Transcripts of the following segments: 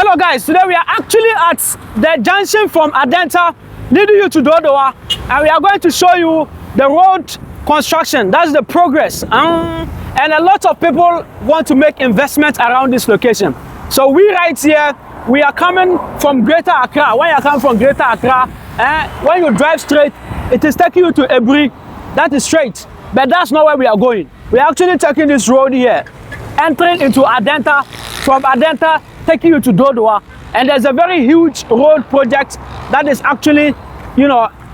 Hello guys, today we are actually at the junction from Adenta leading you to Dodowa, and we are going to show you the road construction. That's the progress. And a lot of people want to make investments around this location. So we right here, we are coming from Greater Accra. When you come from Greater Accra, when you drive straight, it is taking you to Oibi. That is straight, but that's not where we are going. We are actually taking this road here, entering into Adenta, from Adenta taking you to Dodowa, and there's a very huge road project that is actually,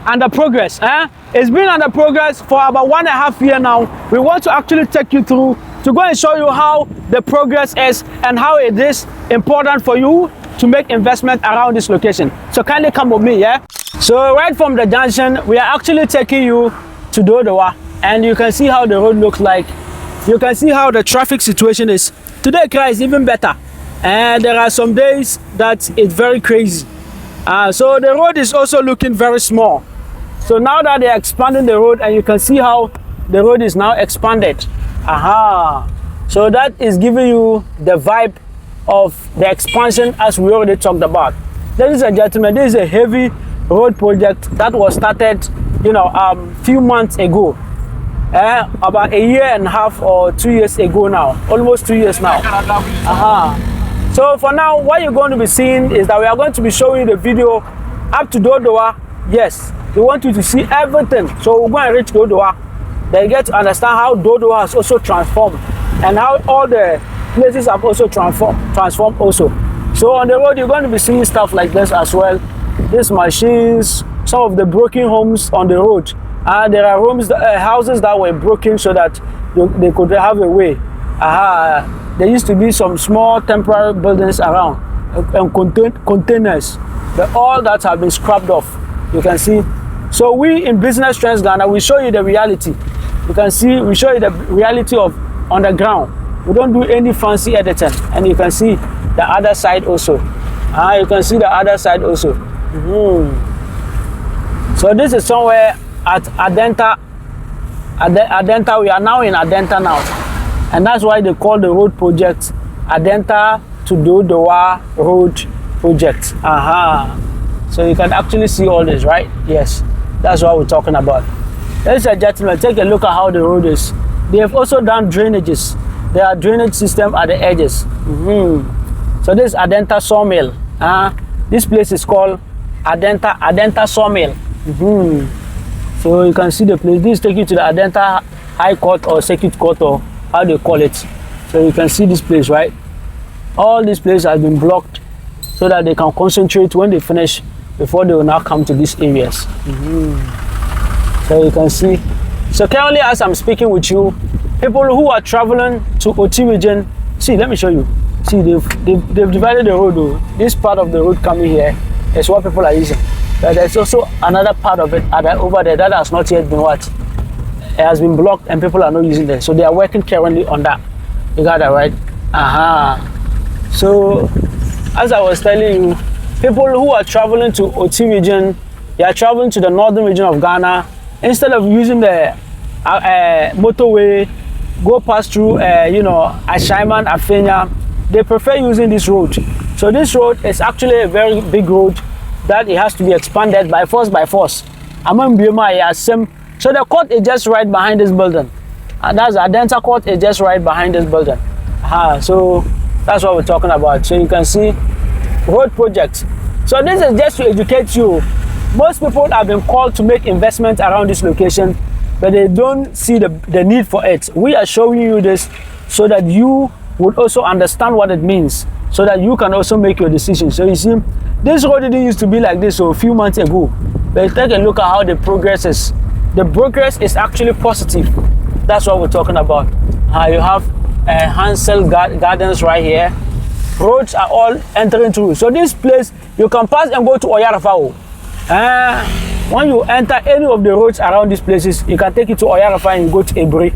under progress. It's been under progress for about 1.5 years now. We want to actually take you through to go and show you how the progress is and how it is important for you to make investment around this location. So kindly come with me, yeah? So right from the junction, we are actually taking you to Dodowa, and you can see how the road looks like. You can see how the traffic situation is. Today, Accra is even better. And there are some days that it's very crazy. So the road is also looking very small. So now that they're expanding the road, and you can see how the road is now expanded. So that is giving you the vibe of the expansion as we already talked about. Ladies and gentlemen, this is a heavy road project that was started, few months ago. About 1.5 years or 2 years ago now, almost 2 years now. So for now, what you're going to be seeing is that we are going to be showing you the video up to Dodowa. Yes, we want you to see everything. So we're going to reach Dodowa. Then you get to understand how Dodowa has also transformed, and how all the places have also transformed also. So on the road, you're going to be seeing stuff like this as well. These machines, some of the broken homes on the road. There are houses that were broken so that they could have a way. There used to be some small temporary buildings around and containers, but all that have been scrapped off. You can see. So we in Business Trends Ghana, we show you the reality. You can see, we show you the reality of underground. We don't do any fancy editing, and you can see the other side also. You can see the other side also. So this is somewhere at Adenta. Adenta, we are now in Adenta now, and that's why they call the road project Adenta to Dodowa Road Project. So you can actually see all this, right? Yes, that's what we're talking about. Ladies and gentlemen, take a look at how the road is. They have also done drainages. There are drainage system at the edges. So this is Adenta Sawmill. This place is called Adenta Sawmill. So you can see the place. This takes you to the Adenta High Court or Circuit Court, or how they call it. So you can see this place, right? All this place has been blocked so that they can concentrate when they finish, before they will now come to these areas. So you can see. So currently, as I'm speaking with you, people who are traveling to Oibi region, see, let me show you. See, they've divided the road. This part of the road coming here is what people are using. But there's also another part of it over there that has not yet been it has been blocked, and people are not using it. So they are working currently on that. You got that right? So as I was telling you, people who are traveling to Oibi region, they are traveling to the northern region of Ghana. Instead of using the motorway, go past through Ashaiman, Afenya, they prefer using this road. So this road is actually a very big road that it has to be expanded by force. So the court is just right behind this building, and that's Adenta Court is just right behind this building. So that's what we're talking about. So you can see road projects. So this is just to educate you. Most people have been called to make investments around this location, but they don't see the need for it. We are showing you this so that you would also understand what it means, so that you can also make your decision. So you see, this road didn't used to be like this a few months ago, but take a look at how the progress is. The progress is actually positive. That's what we're talking about. You have Hansel Gardens right here. Roads are all entering through. So this place, you can pass and go to Oyarafao. When you enter any of the roads around these places, you can take it to Oyarafa and you go to Oibi.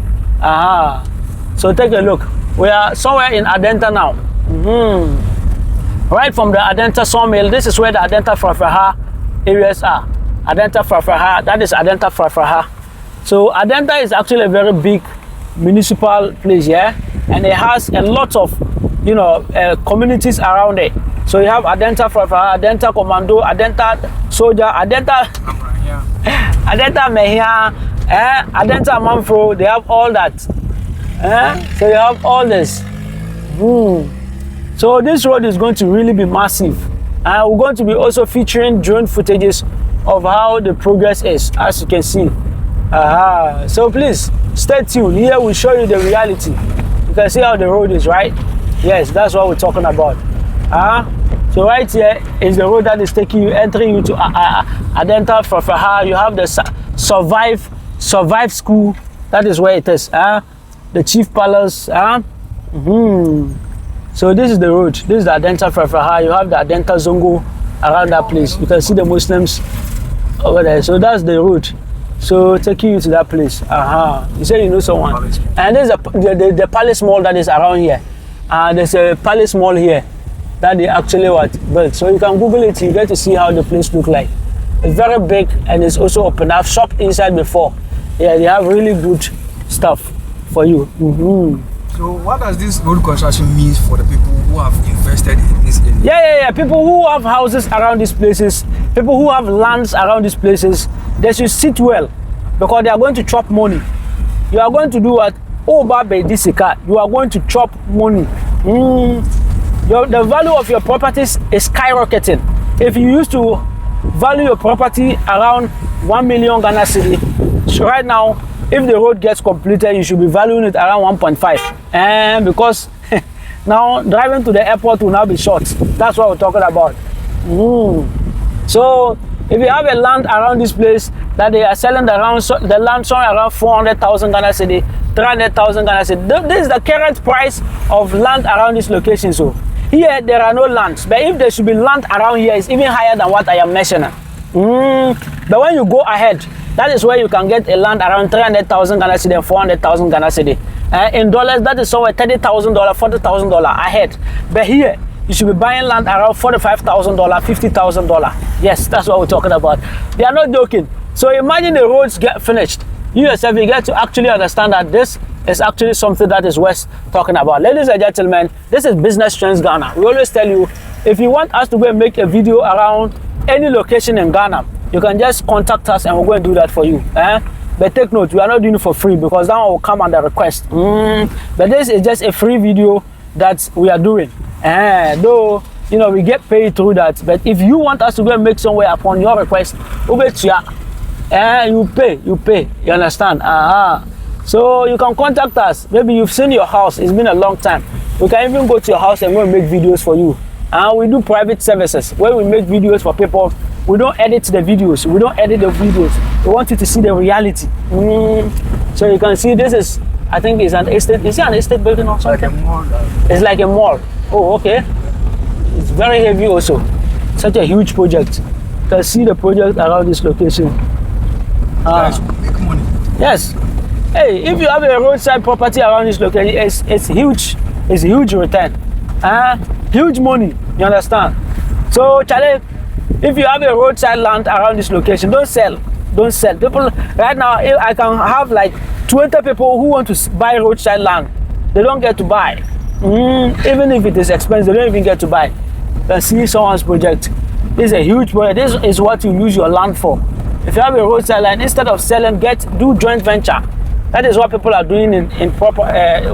So take a look. We are somewhere in Adenta now. Right from the Adenta Sawmill, this is where the Adenta Frafraha areas are. Adenta Frafraha, that is Adenta Frafraha. So Adenta is actually a very big municipal place, yeah, and it has a lot of communities around it. So you have Adenta Frafra, Adenta Commando, Adenta Soldier, Adenta Adenta Mehia, Adenta Manfro. They have all that. So you have all this. So this road is going to really be massive. And we're going to be also featuring drone footages of how the progress is, as you can see. So please stay tuned. Here we show you the reality. You can see how the road is, right? Yes, that's what we're talking about. So right here is the road that is taking you, entering you to Adenta Frafra. You have the Survive School. That is where it is. The Chief Palace. So this is the road. This is the Adenta Frafra. You have the Adenta Zongo around that place. You can see the Muslims over there. So that's the road. So taking you to that place. You say you know someone. And there's the Palace Mall that is around here. There's a Palace Mall here that they actually built. So you can Google it. You get to see how the place look like. It's very big and it's also open. I've shopped inside before. Yeah, they have really good stuff for you. So what does this road construction mean for the people who have invested in this area? Yeah. People who have houses around these places, people who have lands around these places, they should sit well because they are going to chop money. You are going to do what? You are going to chop money. The value of your properties is skyrocketing. If you used to value your property around 1 million Ghana cedi, so right now, if the road gets completed, you should be valuing it around 1.5. And because now driving to the airport will now be short. That's what we're talking about. So if you have a land around this place that they are selling the land somewhere around 400,000 Ghana cedi, 300,000 Ghana cedi. This is the current price of land around this location. So here there are no lands, but if there should be land around here, it's even higher than what I am mentioning. But when you go ahead, that is where you can get a land around 300,000 Ghana cedi and 400,000 Ghana cedi. In dollars, that is somewhere $30,000, $40,000 ahead. But here, you should be buying land around $45,000, $50,000. Yes, that's what we're talking about. They are not joking. So imagine the roads get finished. You yourself, you get to actually understand that this is actually something that is worth talking about. Ladies and gentlemen, this is Business Trends Ghana. We always tell you, if you want us to go and make a video around any location in Ghana, you can just contact us and we're going to do that for you. But take note, we are not doing it for free because that one will come under request. But this is just a free video that we are doing. Though, you know, we get paid through that. But if you want us to go and make somewhere upon your request, you pay. You understand? So you can contact us. Maybe you've seen your house. It's been a long time. We can even go to your house and go and make videos for you. We do private services where we make videos for people. We don't edit the videos. We We want you to see the reality. So you can see this is, I think it's an estate. Is it an estate building or something? Like a mall. It's like a mall. Oh, okay. It's very heavy also. Such a huge project. You can see the project around this location. Guys, make money. Yes. Hey, if you have a roadside property around this location, it's huge. It's a huge return. Huge money. You understand? So, Charlie, if you have a roadside land around this location, don't sell. People right now, I can have like 20 people who want to buy roadside land. They don't get to buy. Even if it is expensive, they don't even get to buy. You can see someone's project. This is a huge project. This is what you use your land for. If you have a roadside land, instead of selling, do joint venture. That is what people are doing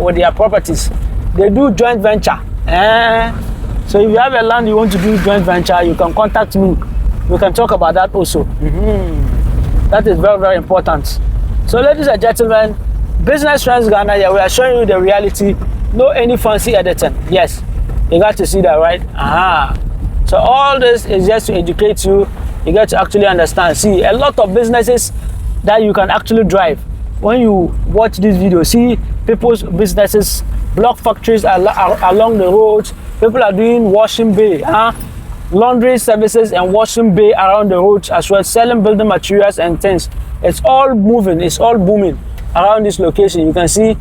with their properties. They do joint venture. So if you have a land you want to do joint venture, you can contact me. We can talk about that also. That is very, very important. So ladies and gentlemen, Business Trends Ghana, we are showing you the reality. No any fancy editing. Yes, you got to see that, right? So all this is just to educate you. You get to actually understand. See, a lot of businesses that you can actually drive. When you watch this video, see people's businesses, block factories along the roads. People are doing washing bay, laundry services and washing bay around the roads as well, selling building materials and things. It's all moving, it's all booming around this location. You can see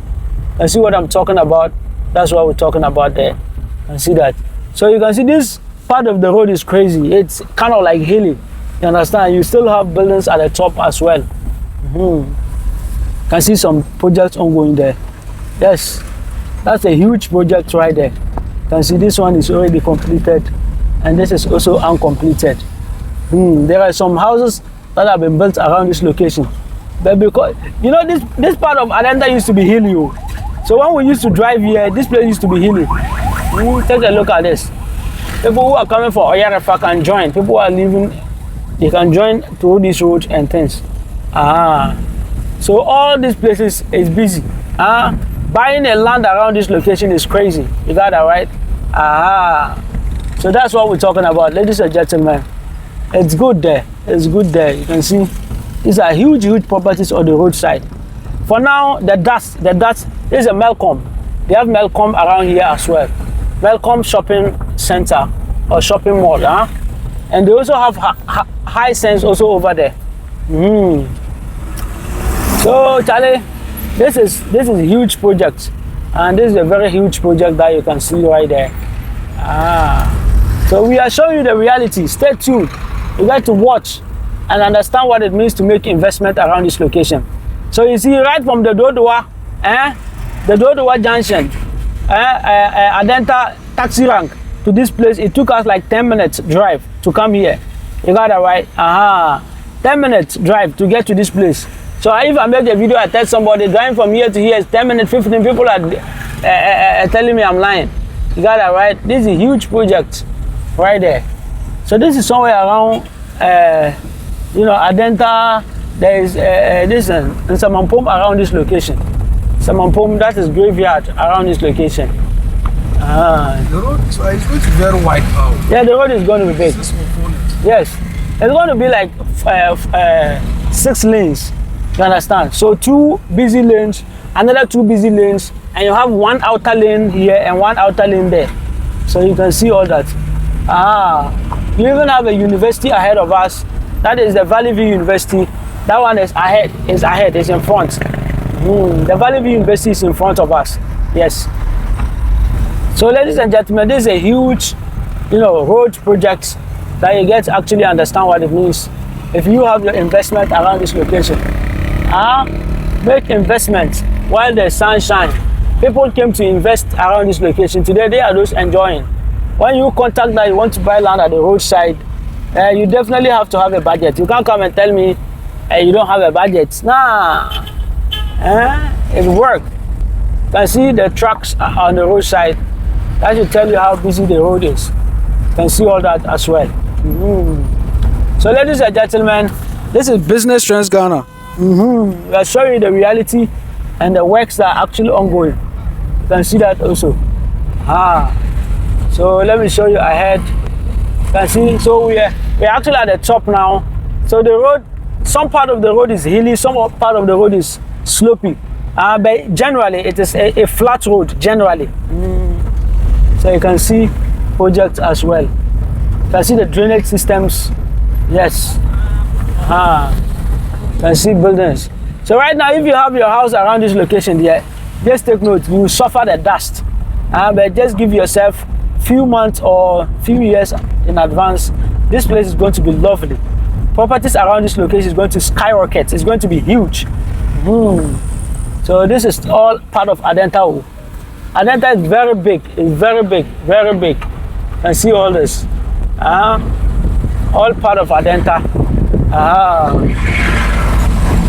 what I'm talking about. That's what we're talking about there. You can see that. So you can see this part of the road is crazy. It's kind of like hilly. You understand? You still have buildings at the top as well. Can see some projects ongoing there. Yes, that's a huge project right there. You can see this one is already completed. and this is also uncompleted. There are some houses that have been built around this location, but because you know this part of Adenta used to be hilly, so when we used to drive here, this place used to be hilly. Take a look at this. People who are coming for Oyibi can join. People who are leaving, they can join through these roads and things. So all these places is busy. Buying a land around this location is crazy. You got that right? So that's what we're talking about, ladies and gentlemen. It's good there. It's good there. You can see these are huge properties on the roadside. For now, the dust is a Melcom. They have Melcom around here as well. Melcom shopping center or shopping mall, and they also have high sense also over there. So Charlie, this is a huge project, and this is a very huge project that you can see right there. So we are showing you the reality. Stay tuned. You got to watch and understand what it means to make investment around this location. So you see, right from the Dodowa, the Dodowa junction, Adenta taxi rank to this place, it took us like 10 minutes drive to come here. You got that right? 10 minutes drive to get to this place. So if I make a video, I tell somebody driving from here to here is 10 minutes, 15 people are telling me I'm lying. You got that right? This is a huge project right there. So this is somewhere around, Adenta. There is Samampom around this location. Samampom, that is graveyard around this location. The road is going to be very wide now. Yeah, the road is going to be big. Yes, it's going to be like 6 lanes. You understand? So 2 busy lanes, another 2 busy lanes, and you have 1 outer lane here and 1 outer lane there. So you can see all that. You even have a university ahead of us. That is the Valley View University. That one is ahead. It's in front. The Valley View University is in front of us. Yes. So ladies and gentlemen, this is a huge, road project that you get to actually understand what it means. If you have your investment around this location, make investment while the sun shines. People came to invest around this location. Today they are those enjoying. When you contact that you want to buy land at the roadside, you definitely have to have a budget. You can't come and tell me you don't have a budget. Nah, it works. You can see the trucks on the roadside. That should tell you how busy the road is. You can see all that as well. So ladies and gentlemen, this is Business Trends Ghana. We are showing you the reality and the works that are actually ongoing. You can see that also. So let me show you ahead. You can see, so we're actually at the top now. So the road, some part of the road is hilly, some part of the road is slopey. But generally, it is a flat road, generally. So you can see projects as well. You can see the drainage systems. Yes. You can see buildings. So right now, if you have your house around this location here, just take note, you will suffer the dust. But just give yourself few months or few years in advance. This place is going to be lovely. Properties around this location is going to skyrocket. It's going to be huge. So this is all part of Adenta. Adenta is very big. It's very big, very big. You can see all this. All part of Adenta.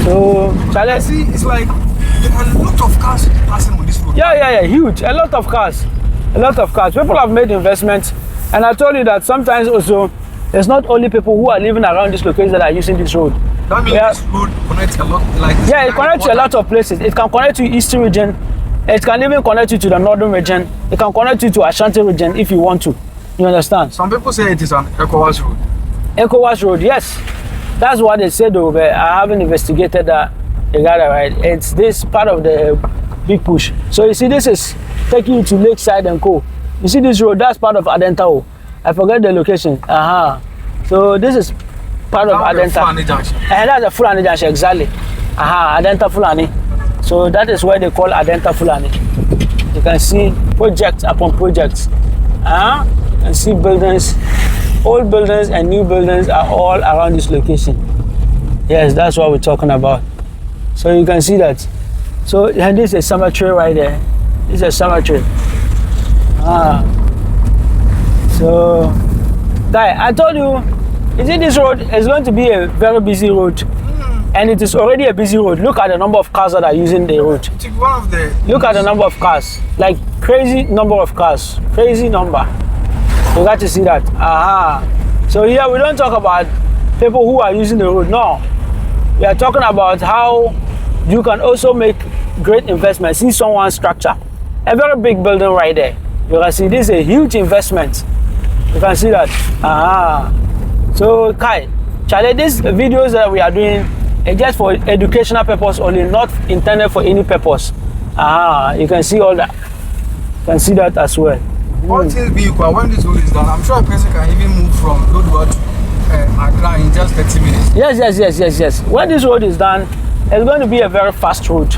So, Charlie, see, it's like there are a lot of cars passing on this road. Yeah, huge. A lot of cars. People have made investments, and I told you that sometimes also it's not only people who are living around this location that are using this road. That means this road connects a lot. It connects to a lot of places. It can connect to Eastern region. It can even connect you to the Northern region. It can connect you to Ashanti region if you want to. You understand? Some people say it is an ECOWAS road. ECOWAS road, yes. That's what they said though, but I haven't investigated that. You got it right. It's this part of the big push. So you see, this is taking you to Lakeside and Co. You see this road, that's part of Adenta. I forget the location. So this is part of Adenta. And that's the Fulani Junction, exactly. Adenta Fulani. So that is where they call Adenta Fulani. You can see projects upon projects. You can see buildings, old buildings and new buildings are all around this location. Yes, that's what we're talking about. So you can see that. So and this is a cemetery right there. This is a cemetery. So Guy, I told you, you see this road is going to be a very busy road. And it is already a busy road. Look at the number of cars that are using the road. Look at the number of cars. Like crazy number of cars. Crazy number. You got to see that. So here we don't talk about people who are using the road. No. We are talking about how you can also make great investments. See someone's structure. A very big building right there. You can see this is a huge investment. You can see that. So Kai, Charlie, these videos that we are doing are just for educational purpose only, not intended for any purpose. You can see all that. You can see that as well. All things being equal, when this road is done, I'm sure a person can even move from Dodowa to Accra in just 30 minutes. Yes. When this road is done, it's going to be a very fast road.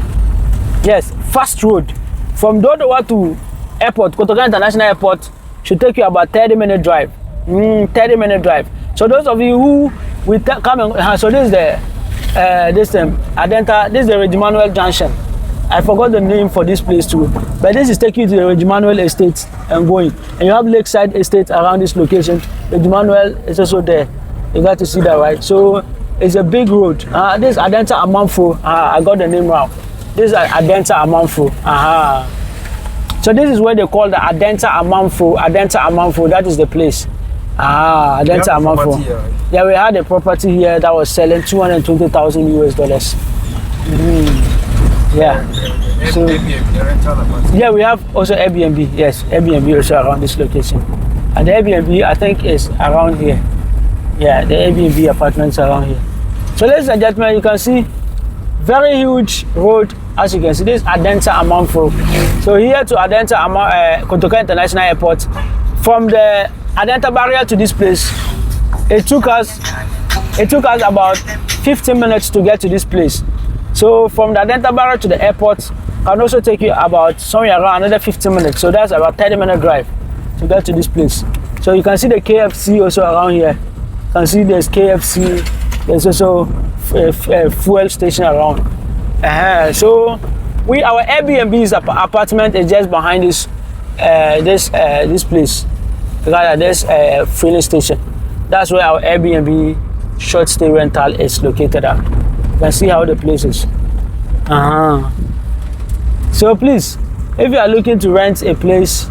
Yes, fast road. From Dodowa to airport, Kotoka International Airport, should take you about 30-minute drive. 30-minute drive. So those of you who will come and so this is the Adenta. This is the Regimanuel Junction. I forgot the name for this place too, but this is taking you to the Regimanuel Estate and going. And you have Lakeside Estate around this location. Regimanuel is also there. You got to see that, right? So it's a big road. This is Adenta Amanfo. I got the name wrong. This is Adenta Amanfo. So this is where they call the Adenta Amanfo. Adenta Amanfo. That is the place. Adenta Amanfo. Yeah, we had a property here that was selling $220,000 US. Yeah. So, yeah, we have also Airbnb. Yes, Airbnb also around this location. And the Airbnb, I think, is around here. Yeah, the Airbnb apartments around here. So, ladies and gentlemen, you can see very huge road. As you can see, this is Adenta Amanfo. So here to Adenta Kotoka International Airport, from the Adenta barrier to this place, it took us about 15 minutes to get to this place. So from the Adenta barrier to the airport can also take you about somewhere around another 15 minutes. So that's about 30-minute drive to get to this place. So you can see the KFC also around here. You can see there's KFC. There's also a fuel station around. So our Airbnb's apartment is just behind this place. There's a filling station. That's where our Airbnb short stay rental is located at. You can see how the place is. So please, if you are looking to rent a place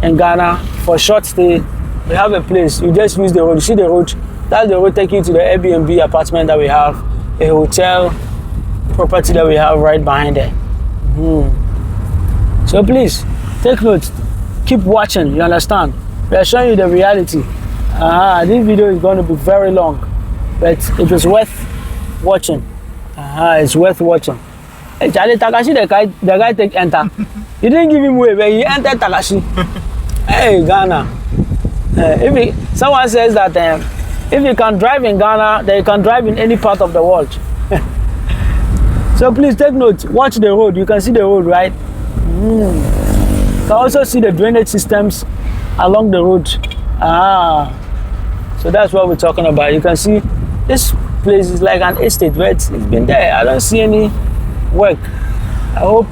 in Ghana for short stay, we have a place. You just use the road. You see the road? That's the road taking you to the Airbnb apartment that we have, a hotel property that we have right behind there. So please, take note. Keep watching. You understand? We are showing you the reality. This video is going to be very long, but it was worth watching. It's worth watching. Hey, Charlie, Takashi, the guy take enter. You didn't give him way, but he entered Takashi. Hey, Ghana. Someone says that if you can drive in Ghana, then you can drive in any part of the world. So please take note. Watch the road. You can see the road, right? You can also see the drainage systems along the road. So that's what we're talking about. You can see this place is like an estate, but it's been there. I don't see any work. I hope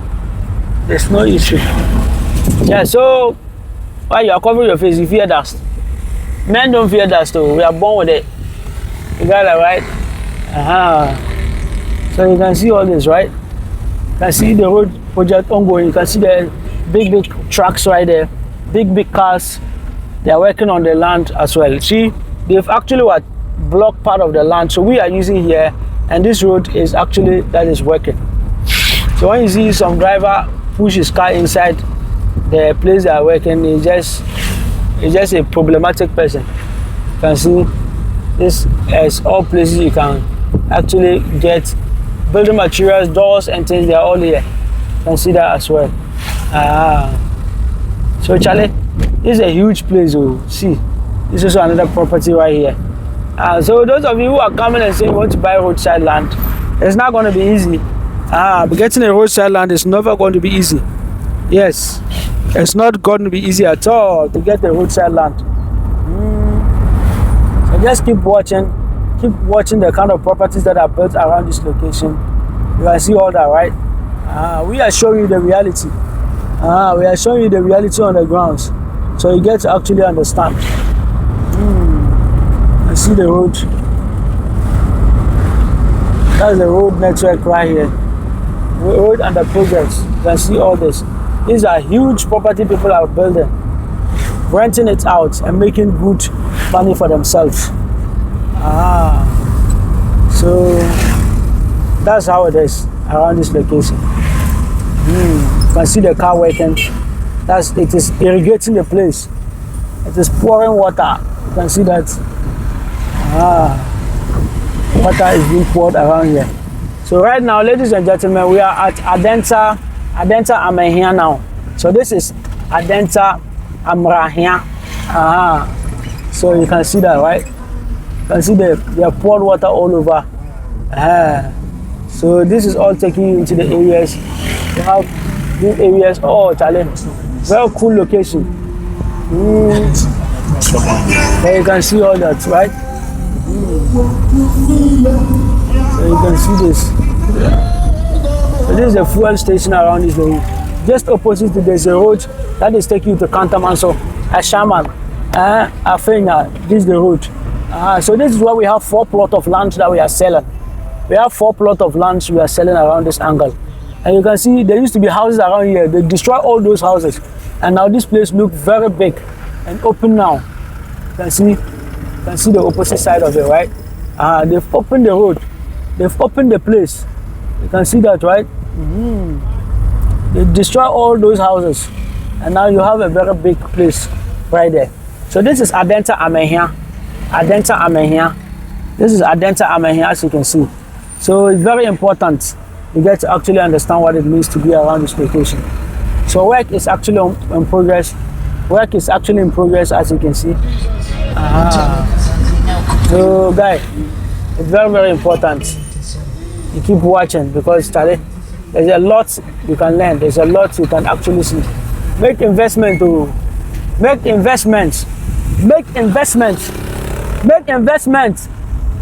there's no issue. Yeah, so while you are covering your face, you fear dust. Men don't fear dust though. We are born with it. You got that right? So you can see all this, right? You can see the road project ongoing. You can see the big trucks right there. Big cars. They are working on the land as well. See, they've actually blocked part of the land. So we are using here, and this road is actually that is working. So when you see some driver push his car inside the place they are working, it's just a problematic person. You can see this is all places you can actually get building materials, doors and things. They are all here. You can see that as well. So Charlie, this is a huge place. Oh, see, this is also another property right here. So those of you who are coming and saying you want to buy roadside land, it's not going to be easy. But getting a roadside land is never going to be easy. Yes, it's not going to be easy at all to get a roadside land. So just keep watching the kind of properties that are built around this location. You can see all that, right? We are showing you the reality. We are showing you the reality on the grounds, so you get to actually understand. see the road. That's the road network right here. Road under progress. You can see all this. These are huge property people are building, renting it out and making good money for themselves. So that's how it is around this location. You can see the car working. It is irrigating the place. It is pouring water. You can see that. Water is being poured around here. So right now, ladies and gentlemen, we are at Adenta. I'm here now. So this is Adenta. I'm here. So you can see that, right? You can see they have poured water all over. So this is all taking you into the areas. You have these areas. Oh, Charlie, very cool location. There you can see all that, right? So you can see this. So this is a fuel station around this road. Just opposite to there's a road that is taking you to Kantamanso, Ashaman, Afenya. This is the road. So this is where we have 4 plots of land that we are selling. We have 4 plots of land we are selling around this angle. And you can see there used to be houses around here. They destroy all those houses. And now this place looks very big and open now. You can see the opposite side of it, right? They've opened the road. They've opened the place. You can see that, right? They destroy all those houses. And now you have a very big place right there. So this is Adenta Amehia. Adenta Amehia. This is Adenta Amehia, as you can see. So it's very important you get to actually understand what it means to be around this location. So work is actually in progress. Work is actually in progress, as you can see. So guys, it's very, very important you keep watching, because Charlie, there's a lot you can learn. There's a lot you can actually see. Make investments.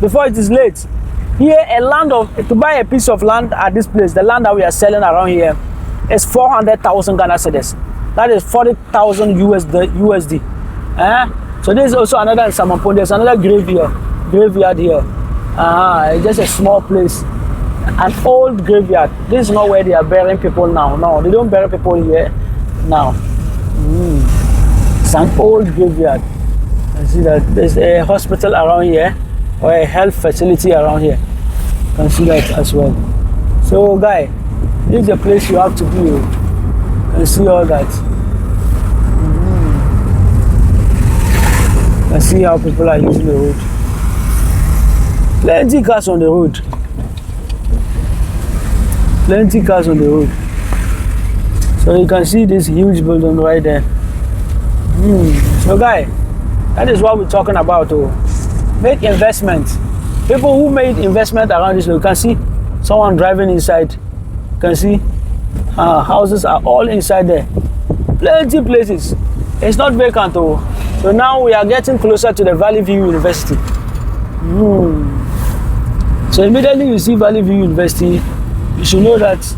Before it is late. Here, to buy a piece of land at this place, the land that we are selling around here is 400,000 Ghana cedis. That is 40,000 USD. So this is also another in Samampon. There's another graveyard here. It's just a small place, an old graveyard. This is not where they are burying people now. No, they don't bury people here now. It's an old graveyard. I see that there's a hospital around here, or a health facility around here. You can see that as well. So guy, this is the place you have to be. You can see all that. You can see how people are using the road. Plenty cars on the road. Plenty cars on the road. So you can see this huge building right there. So guy, that is what we're talking about. Make investments. People who made investment around this, you can see someone driving inside. You can see houses are all inside there. Plenty places. It's not vacant. So now we are getting closer to the Valley View University. So immediately you see Valley View University, you should know that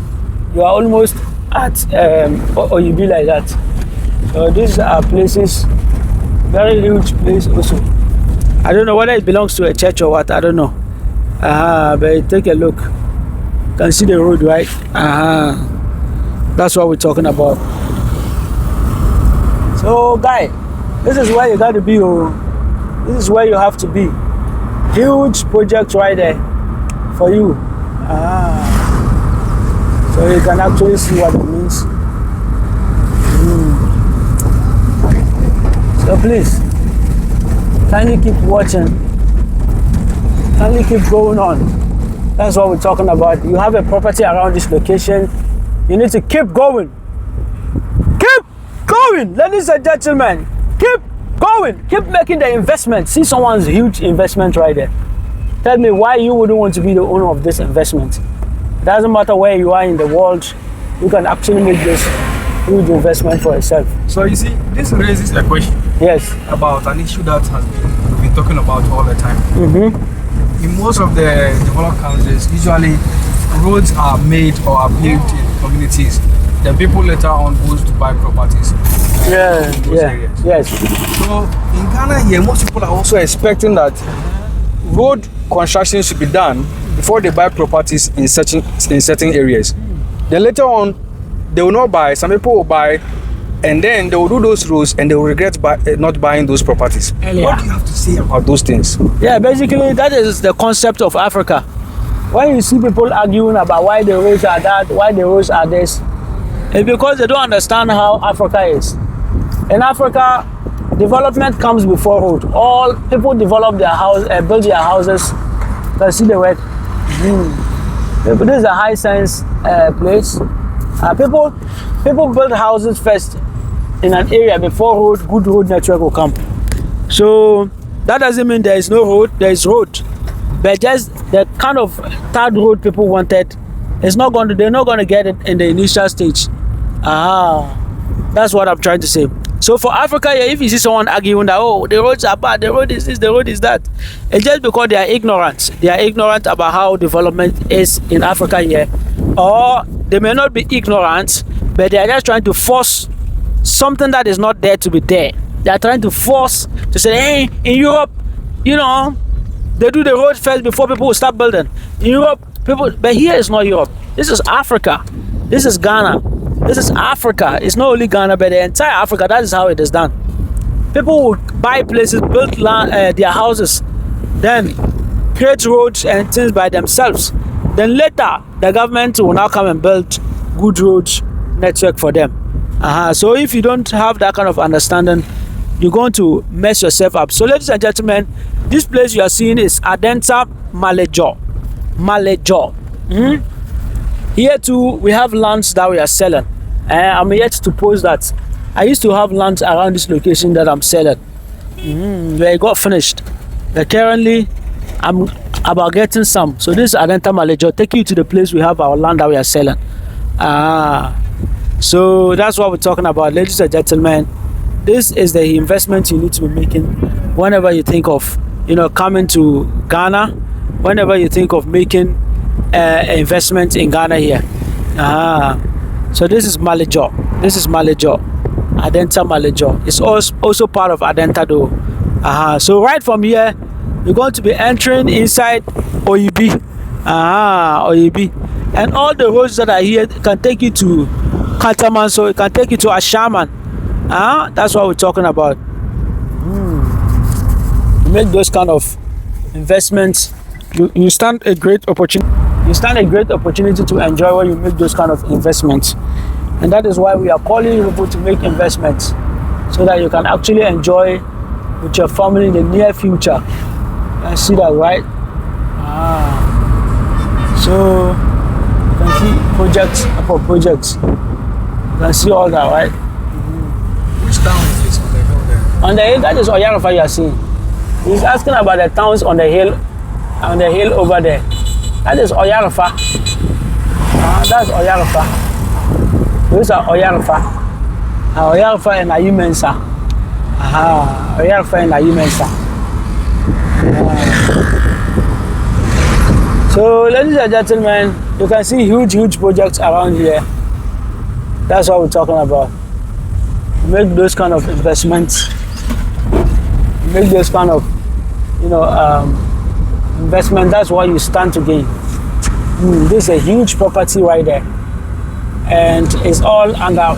you are almost at Oyibi like that. So these are places, very huge place also. I don't know whether it belongs to a church or what, I don't know. But take a look. You can see the road, right? That's what we're talking about. So guy, this is where you got to be. This is where you have to be. Huge project right there for you. So you can actually see what it means. So please, kindly keep watching. Kindly keep going on. That's what we're talking about. You have a property around this location. You need to keep going. Keep going, ladies and gentlemen. Keep going. Keep making the investment. See someone's huge investment right there. Tell me why you wouldn't want to be the owner of this investment. It doesn't matter where you are in the world, you can actually make this huge investment for yourself. So you see, this raises a question. Yes. About an issue that we've been talking about all the time. In most of the developed countries, usually roads are made or are built in communities. Then people later on goes to buy properties. Yes. So in Ghana here, most people are also expecting that road construction should be done before they buy properties in certain areas. Then later on, they will not buy. Some people will buy, and then they will do those roads, and they will regret not buying those properties. Earlier. What do you have to say about those things? Yeah, basically that is the concept of Africa. When you see people arguing about why the roads are that, why the roads are this, it's because they don't understand how Africa is. In Africa, development comes before road. All people develop their house, build their houses. You can see the work. This is a high science place. People build houses first in an area before good road network will come. So that doesn't mean there is no road. There is road, but just the kind of third road people wanted, they're not going to get it in the initial stage. That's what I'm trying to say. So for Africa, if you see someone arguing that, oh, the roads are bad, the road is this, the road is that, it's just because they are ignorant. They are ignorant about how development is in Africa here. Or they may not be ignorant, but they are just trying to force something that is not there to be there. They are trying to force to say, hey, in Europe, they do the road first before people will start building. In Europe, but here is not Europe. This is Africa. This is Ghana. This is Africa. It's not only Ghana, but the entire Africa. That is how it is done. People will buy places, build land, their houses, then create roads and things by themselves. Then later, the government will now come and build good roads network for them. So if you don't have that kind of understanding, you're going to mess yourself up. So ladies and gentlemen, this place you are seeing is Adenta, Malejo. Here too, we have lands that we are selling. I'm yet to post that. I used to have lands around this location that I'm selling. They got finished. But currently, I'm about getting some. So this is Adenta Malejo. Take you to the place we have our land that we are selling. So that's what we're talking about, ladies and gentlemen. This is the investment you need to be making whenever you think of, coming to Ghana. Whenever you think of making investment in Ghana here. So this is Malejo. Adenta Malejo. It's also part of Adenta though. So right from here, you're going to be entering inside Oyibi. Oyibi. And all the roads that are here can take you to Kataman, so it can take you to Ashaman. That's what we're talking about. You make those kind of investments, you stand a great opportunity. You stand a great opportunity to enjoy when you make those kind of investments. And that is why we are calling people to make investments, so that you can actually enjoy with your family in the near future. I see that, right? So you can see projects upon projects. You can see all that, right? Which town is this on the hill there? On the hill, that is Oyarafa you are seeing. He's asking about the towns on the hill over there. That is Oyarafa. That's Oyarafa. Those are Oyarafa. Oyarafa and Ayumensa. Oyarafa and Ayumensa. So, ladies and gentlemen, you can see huge projects around here. That's what we're talking about. Make those kind of investments. Make those kind of, investment. That's what you stand to gain. This is a huge property right there, and it's all under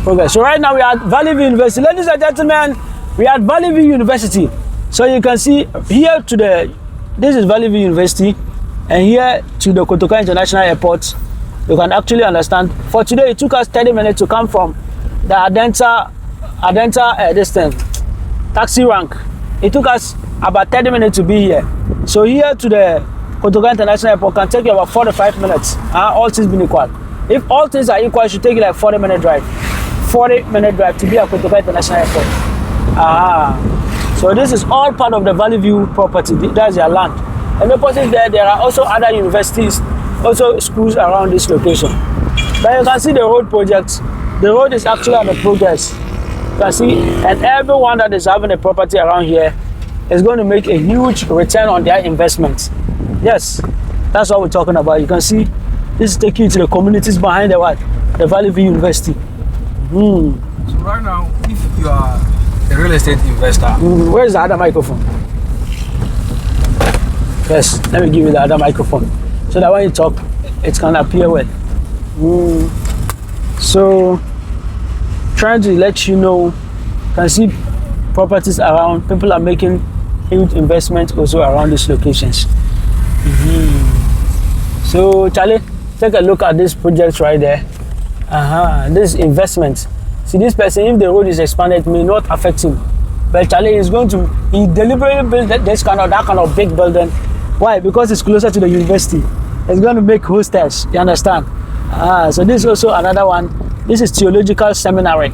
progress. So right now we are at Valley View University. Ladies and gentlemen, we are at Valley View University. So you can see here this is Valley View University, and here to the Kotoka International Airport. You can actually understand. For today, it took us 30 minutes to come from the Adenta taxi rank. It took us about 30 minutes to be here. So here to the Kotoka International Airport can take you about 45 minutes. All things being equal. If all things are equal, it should take you like 40-minute drive. 40-minute drive to be at Kotoka International Airport. So this is all part of the Valley View property. That's your land. And opposite there are also other universities, also schools around this location. But you can see the road projects. The road is actually under progress. You can see, and everyone that is having a property around here is going to make a huge return on their investments. Yes, that's what we're talking about. You can see this is taking you to the communities behind the Valley View University. So right now, if you are a real estate investor, where is the other microphone? Yes, let me give you the other microphone so that when you talk, it can appear well. So, trying to let you know, can see properties around. People are making huge investments also around these locations. So, Charlie, take a look at this project right there. This investment. See, this person, if the road is expanded, may not affect him. But Charlie is going to, he deliberately built that kind of big building. Why? Because it's closer to the university. It's going to make hostels. You understand? So this is also another one. This is theological seminary.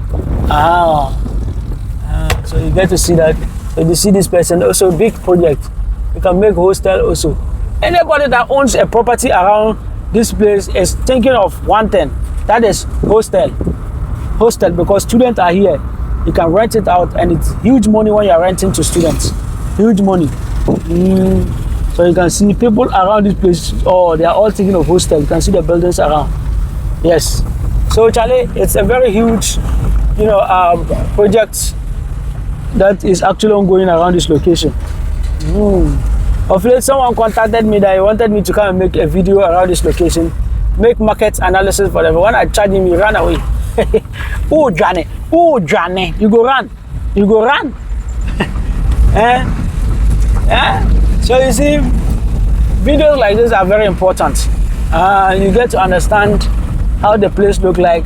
So you get to see that. So you see this person, also big project. You can make hostel also. Anybody that owns a property around this place is thinking of one thing. That is hostel. Hostel, because students are here. You can rent it out, and it's huge money when you are renting to students. Huge money. So you can see people around this place. Oh, they are all thinking of hostel. You can see the buildings around. Yes. So Charlie, it's a very huge, project that is actually ongoing around this location. Of late, someone contacted me that he wanted me to come and make a video around this location, make market analysis for them. When I charged him, he ran away. Oh, Johnny, you go run. So you see, videos like this are very important. You get to understand how the place look like.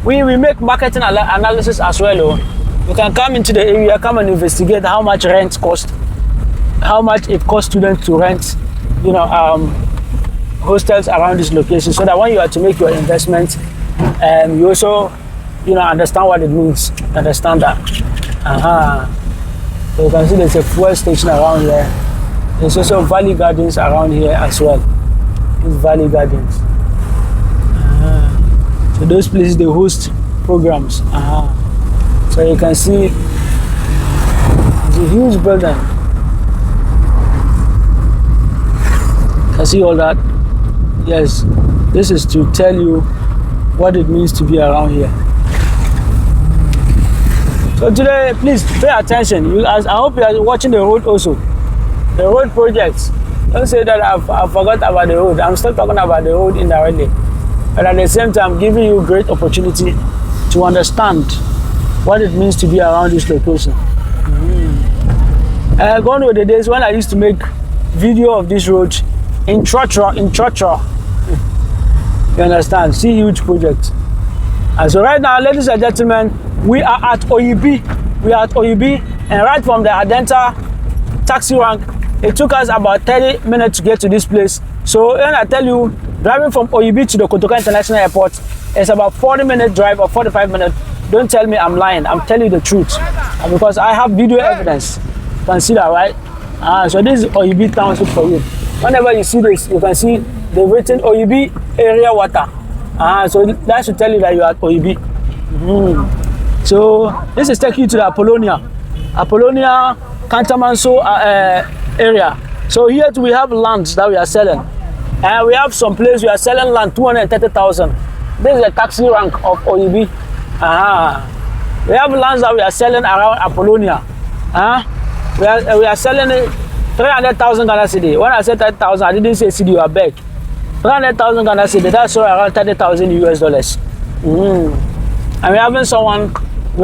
We make marketing analysis as well. You can come into the area, come and investigate how much rent cost, how much it costs students to rent, hostels around this location, so that when you are to make your investment, you also, understand what it means. Understand that. So you can see there's a fuel station around here. There's also Valley Gardens around here as well. It's Valley Gardens. So those places, they host programs. So you can see it's a huge building. You can see all that. Yes, this is to tell you what it means to be around here. So today, please pay attention. I hope you are watching the road also. The road projects. Don't say that I forgot about the road. I'm still talking about the road indirectly. But at the same time, giving you great opportunity to understand what it means to be around this location. Gone were the days when I used to make video of this road in church. You understand? See, huge project. And so right now, ladies and gentlemen, we are at Oyibi. And right from the Adenta taxi rank, it took us about 30 minutes to get to this place. So when I tell you, driving from Oyibi to the Kotoka International Airport is about 40-minute drive or 45 minutes. Don't tell me I'm lying. I'm telling you the truth. And because I have video evidence. You can see that, right? So this is Oyibi Township for you. Whenever you see this, you can see they've written Oyibi area water. So that should tell you that you are at Oyibi. So this is taking you to the Apollonia Cantamanso area. So here we have lands that we are selling. And we have some place we are selling land 230,000. This is the taxi rank of Oyibi. We have lands that we are selling around Apollonia. We are selling it 300,000 Ghana cedi. When I said 30,000, I didn't say cedi, you are beg. 300,000 Ghana cedi, that's around 30,000 US dollars. And we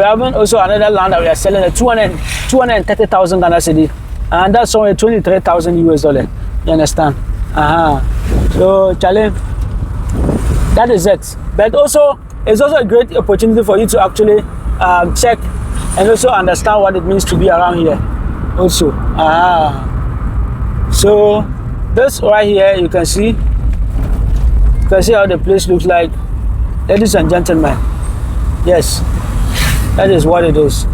having also another land that we are selling at 230,000 Ghana cedi. And that's only 23,000 US dollars. You understand? So, Charlie, that is it. But also, it's also a great opportunity for you to actually check and also understand what it means to be around here. Also, so this right here, you can see how the place looks like, ladies and gentlemen. Yes, that is what it is.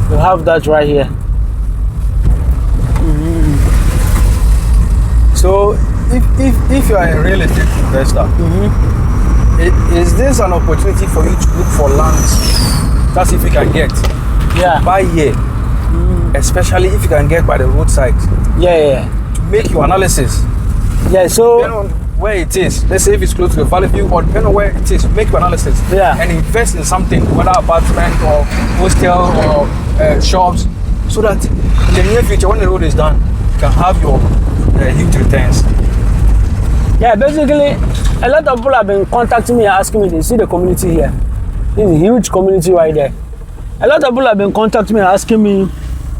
You have that right here. So if you are a real estate investor, is this an opportunity for you to look for lands? That's if you can get. Buy here. Especially if you can get by the roadside. To make your analysis. So depending on where it is, let's say if it's close to the Valley View, or depending on where it is, make your analysis. And invest in something, whether apartment or hostel or shops, so that in the near future, when the road is done, you can have your huge returns. Yeah, basically, a lot of people have been contacting me and asking me, they see the community here. This is a huge community right there. A lot of people have been contacting me and asking me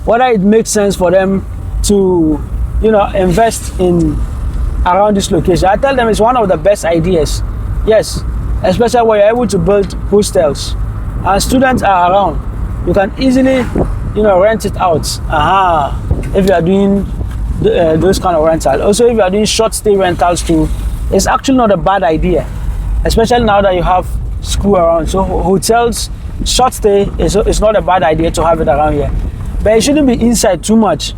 whether it makes sense for them to, invest in around this location. I tell them it's one of the best ideas. Yes, especially when you're able to build hostels and students are around. You can easily, rent it out. If you are doing those kind of rentals. Also, if you are doing short stay rentals too, it's actually not a bad idea, especially now that you have school around. So hotels, short stay is not a bad idea to have it around here, but it shouldn't be inside too much.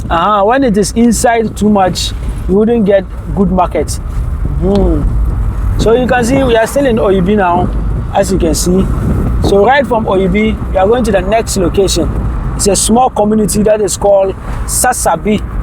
When it is inside too much, you wouldn't get good market. So you can see we are still in Oibi now, as you can see. So right from Oibi, we are going to the next location. It's a small community that is called Sasabi.